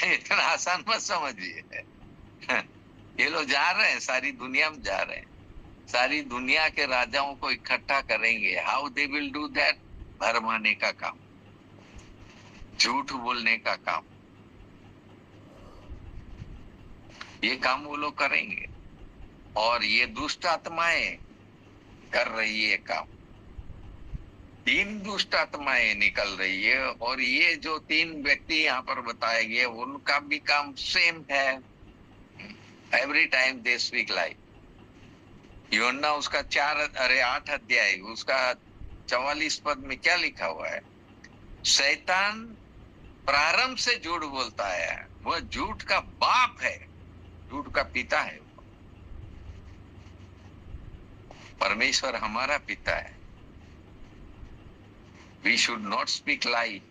इतना आसान मत समझिए। ये लोग जा रहे हैं, सारी दुनिया में जा रहे हैं, सारी दुनिया के राजाओं को इकट्ठा करेंगे। How they will do that? भरमाने का काम, झूठ बोलने का काम, ये काम वो लोग करेंगे। और ये दुष्ट आत्माएं कर रही है काम। 3 दुष्ट आत्माएं निकल रही है और ये जो 3 व्यक्ति यहाँ पर बताए गए उनका भी काम सेम है। Every time they speak like. यूहन्ना उसका 8 अध्याय उसका 44 पद में क्या लिखा हुआ है? शैतान प्रारंभ से झूठ बोलता है, वह झूठ का बाप है, झूठ का पिता है। परमेश्वर हमारा पिता है। वी शुड नॉट स्पीक लाई।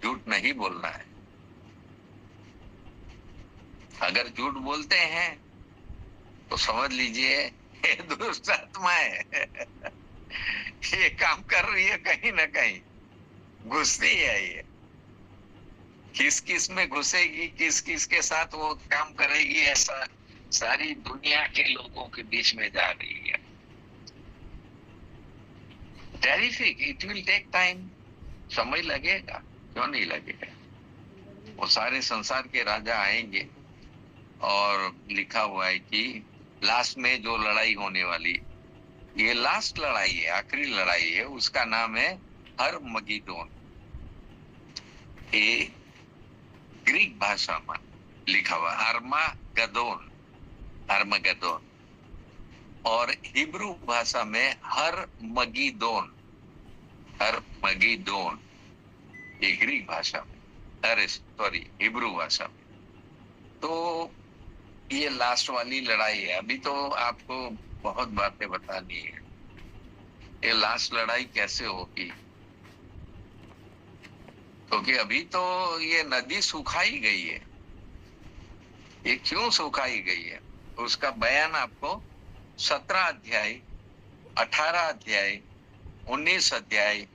झूठ नहीं बोलना है। अगर झूठ बोलते हैं तो समझ लीजिए ये दुष्ट आत्मा है। ये काम कर रही है, कहीं ना कहीं घुसती है। ये किस किस में घुसेगी, किस किस के साथ वो काम करेगी, ऐसा सारी दुनिया के लोगों के बीच में जा रही है। Terrific. It will take time. समय लगेगा, क्यों नहीं लगेगा? वो सारे संसार के राजा आएंगे और लिखा हुआ है कि लास्ट में जो लड़ाई होने वाली, ये लास्ट लड़ाई है, आखिरी लड़ाई है, उसका नाम है हरमगीदोन। ये ग्रीक भाषा में लिखा हुआ अरमागदोन, अरमगदोन, और हिब्रू भाषा में हरमगीदोन, हरमगीदोन। ये ग्रीक भाषा में, अरे सॉरी हिब्रू भाषा में। तो ये लास्ट वाली लड़ाई है। अभी तो आपको बहुत बातें बतानी है। ये लास्ट लड़ाई कैसे होगी? क्योंकि अभी तो ये नदी सुखाई गई है। ये क्यों सुखाई गई है उसका बयान आपको 17 अध्याय, 18 अध्याय, 19 अध्याय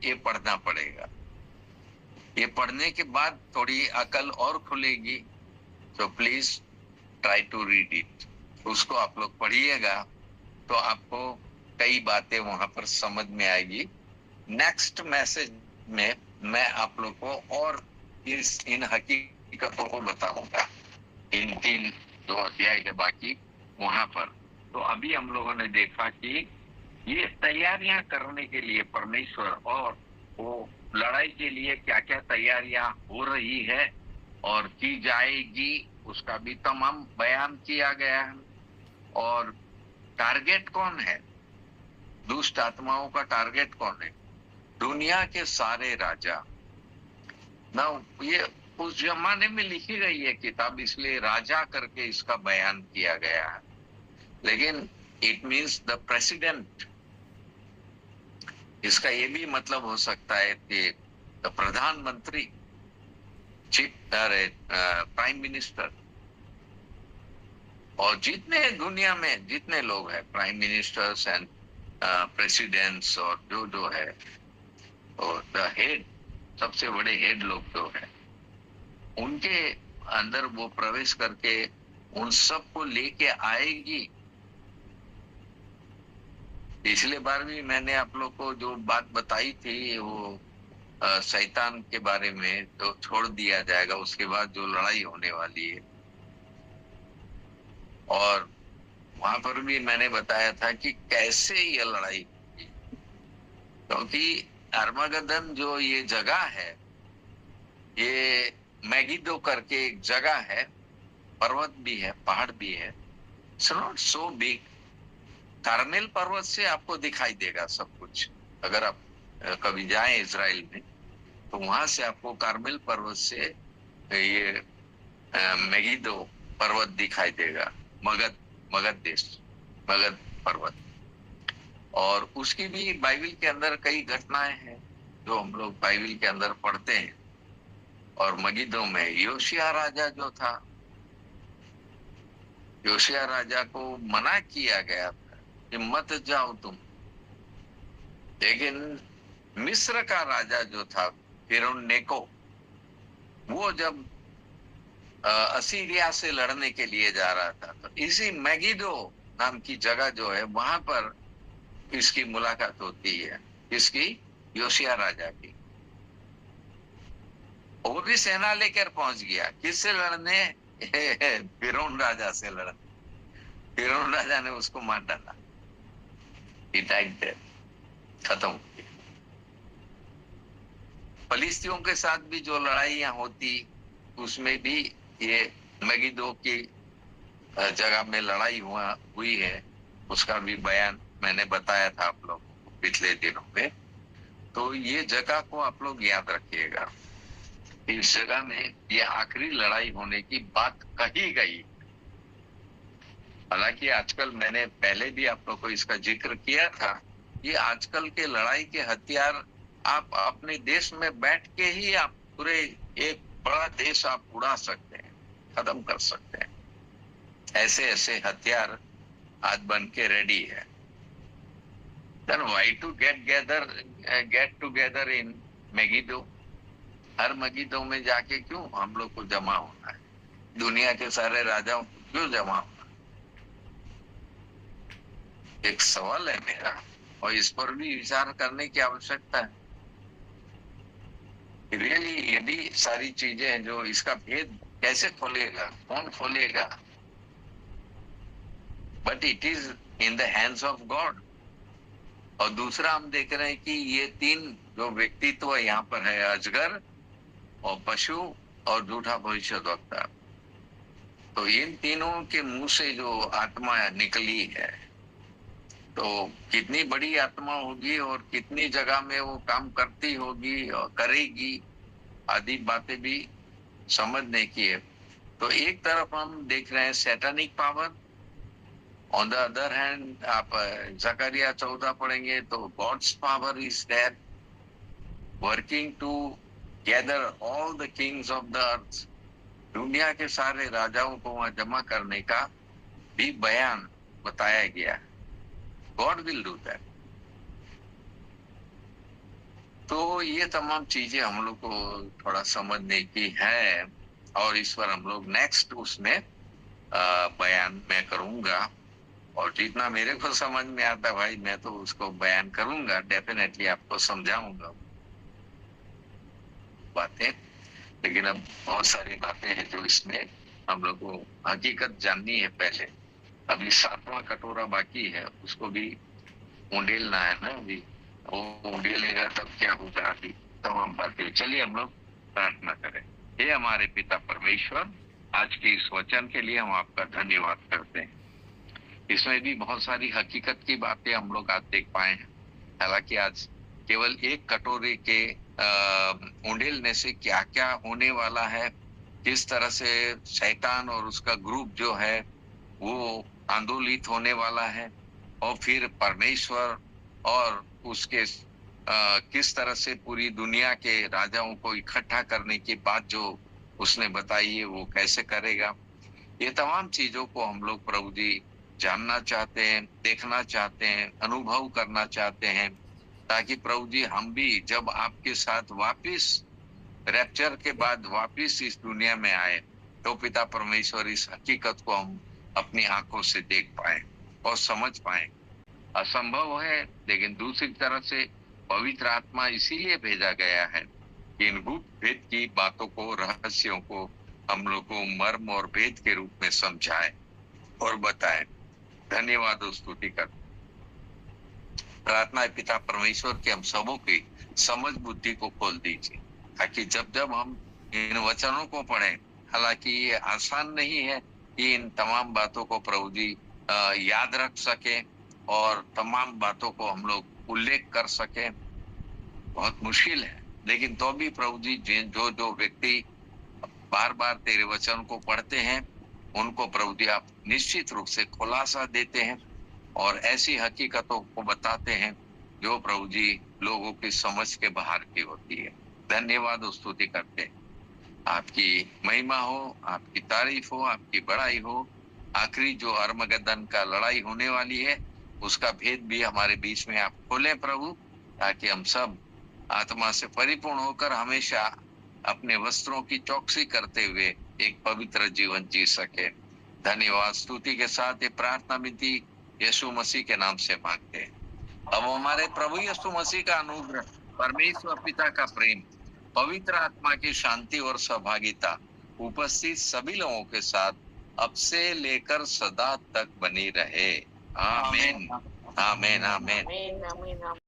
ये पढ़ना पड़ेगा। ये पढ़ने के बाद थोड़ी अकल और खुलेगी। तो please try to read it. उसको आप लोग पढ़िएगा तो आपको कई बातें वहां पर समझ में आएगी। नेक्स्ट मैसेज में मैं आप लोग को और इन हकीकतों को बताऊंगा, इन 2 अध्याय के बाकी वहां पर। तो अभी हम लोगों ने देखा कि ये तैयारियां करने के लिए परमेश्वर और वो लड़ाई के लिए क्या क्या तैयारियां हो रही है और की जाएगी, उसका भी तमाम बयान किया गया है। और टारगेट कौन है? दुष्ट आत्माओं का टारगेट कौन है? दुनिया के सारे राजा। ना ये उस जमाने में लिखी गई है किताब, इसलिए राजा करके इसका बयान किया गया है, लेकिन इट मीन्स द प्रेसिडेंट। इसका ये भी मतलब हो सकता है कि प्रधानमंत्री, चीफ प्राइम मिनिस्टर, और जितने दुनिया में जितने लोग हैं, प्राइम मिनिस्टर्स एंड प्रेसिडेंट्स, और जो जो है, और द हेड, सबसे बड़े हेड लोग जो है, उनके अंदर वो प्रवेश करके उन सबको लेके आएगी। पिछले बार भी मैंने आप लोग को जो बात बताई थी, वो शैतान के बारे में, तो छोड़ दिया जाएगा, उसके बाद जो लड़ाई होने वाली है। और वहां पर भी मैंने बताया था कि कैसे ये लड़ाई होगी, क्योंकि अरमागदन जो ये जगह है, ये मैगिदो करके एक जगह है, पर्वत भी है, पहाड़ भी है। It's not so big. Carmel पर्वत से आपको दिखाई देगा सब कुछ। अगर आप कभी जाएं इजराइल में, तो वहां से आपको कार्मेल पर्वत से ये मेगिदो पर्वत दिखाई देगा, मगध, मगध देश, मगध पर्वत। और उसकी भी बाइबल के अंदर कई घटनाएं हैं जो हम लोग बाइबल के अंदर पढ़ते हैं। और मगिदो में योशिया राजा जो था, योशिया राजा को मना किया गया था कि मत जाओ तुम, लेकिन मिस्र का राजा जो था फिरौन नेको, वो जब असीरिया से लड़ने के लिए जा रहा था, तो इसी मैगिदो नाम की जगह जो है, वहां पर इसकी मुलाकात होती है। इसकी, योशिया राजा की। वो भी सेना लेकर पहुंच गया, किससे लड़ने? फिरौन राजा से लड़ने। फिरौन राजा ने उसको मार डाला, खत्म हो गया। फलिस्तियों के साथ भी जो लड़ाइयां होती, उसमें भी ये मगिदो की जगह में लड़ाई हुई है। उसका भी बयान मैंने बताया था आप लोगों को पिछले दिनों में। तो ये जगह को आप लोग याद रखिएगा। इस जगह में ये आखिरी लड़ाई होने की बात कही गई। हालांकि आजकल, मैंने पहले भी आप लोग को इसका जिक्र किया था, कि आजकल के लड़ाई के हथियार आप अपने देश में बैठ के ही आप पूरे एक बड़ा देश आप उड़ा सकते हैं, खत्म कर सकते हैं। ऐसे ऐसे हथियार आज बन के रेडी है। Then why to get together in Megiddo? हर मगिदो में जाके क्यों हम लोग को जमा होना है? दुनिया के सारे राजाओं को क्यों जमा होना? एक सवाल है मेरा, और इस पर भी विचार करने की आवश्यकता है। रियली यदि सारी चीजें हैं, जो इसका भेद कैसे खोलेगा, कौन खोलेगा? But it is in the hands of God. और दूसरा हम देख रहे हैं कि ये तीन जो व्यक्तित्व यहाँ पर है, अजगर और पशु और झूठा भविष्यद्वक्ता, तो इन तीनों के मुंह से जो आत्मा निकली है, तो कितनी बड़ी आत्मा होगी और कितनी जगह में वो काम करती होगी और करेगी, आदि बातें भी समझने की है। तो एक तरफ हम देख रहे हैं satanic power, on the other hand आप जकरिया 14 पढ़ेंगे तो God's power is there working to gather all the kings of the earth. दुनिया के सारे राजाओं को वहां जमा करने का भी बयान बताया गया। God will do that. तो ये तमाम चीजें हम लोग को थोड़ा समझने की है, और इस पर हम लोग नेक्स्ट उसमें बयान मैं करूंगा। और जितना मेरे को समझ में आता भाई, मैं तो उसको बयान करूंगा, डेफिनेटली आपको समझाऊंगा बातें। लेकिन अब बहुत सारी बातें हैं जो इसमें हम लोग को हकीकत जाननी है पहले। अभी 7वां कटोरा बाकी है, उसको भी उंडेलना है ना। अभी वो उंडेलेगा तब क्या होगा, अभी तमाम बातें। चलिए हम लोग प्रार्थना करें। हे हमारे पिता परमेश्वर, आज के इस वचन के लिए हम आपका धन्यवाद करते हैं। इसमें भी बहुत सारी हकीकत की बातें हम लोग आज देख पाए हैं। हालांकि आज केवल एक कटोरे के उंडेलने से क्या क्या होने वाला है, किस तरह से शैतान और उसका ग्रुप जो है वो आंदोलित होने वाला है, और फिर परमेश्वर और उसके किस तरह से पूरी दुनिया के राजाओं को इकट्ठा करने की बात जो उसने बताई है वो कैसे करेगा। ये तमाम चीजों को हम लोग प्रभु जी जानना चाहते हैं, देखना चाहते हैं, अनुभव करना चाहते हैं, ताकि प्रभु जी हम भी जब आपके साथ वापिस रैप्चर के बाद वापिस इस दुनिया में आए तो पिता परमेश्वर इस हकीकत को हम अपनी आंखों से देख पाए और समझ पाए। असंभव है, लेकिन दूसरी तरफ से पवित्र आत्मा इसीलिए भेजा गया है कि इन गुप्त भेद की बातों को, रहस्यों को हम लोग को मर्म और भेद के रूप में समझाए और बताए। धन्यवाद और स्तुति कर प्रार्थना है पिता परमेश्वर के हम सबों की समझ बुद्धि को खोल दीजिए, ताकि जब जब हम इन वचनों को पढ़ें, हालांकि ये आसान नहीं है कि इन तमाम बातों को प्रभु जी याद रख सके और तमाम बातों को हम लोग उल्लेख कर सके, बहुत मुश्किल है। लेकिन तो भी प्रभु जी जो जो व्यक्ति बार बार तेरे वचन को पढ़ते हैं उनको प्रभु जी आप निश्चित रूप से खुलासा देते हैं और ऐसी हकीकतों को बताते हैं जो प्रभु जी लोगों की समझ के बाहर की होती है। धन्यवाद और स्तुति करते हैं। आपकी महिमा हो, आपकी तारीफ हो, आपकी बड़ाई हो। आखिरी जो अर्मगदन का लड़ाई होने वाली है उसका भेद भी हमारे बीच में आप खोले प्रभु, ताकि हम सब आत्मा से परिपूर्ण होकर हमेशा अपने वस्त्रों की चौकसी करते हुए एक पवित्र जीवन जी सके। धन्यवाद स्तुति के साथ ये प्रार्थना विनती यीशु मसीह के नाम से मांगते हैं। अब हमारे प्रभु यीशु मसीह का अनुग्रह, परमेश्वर पिता का प्रेम, पवित्र आत्मा की शांति और सहभागिता उपस्थित सभी लोगों के साथ अब से लेकर सदा तक बनी रहे। आमीन आमीन आमीन।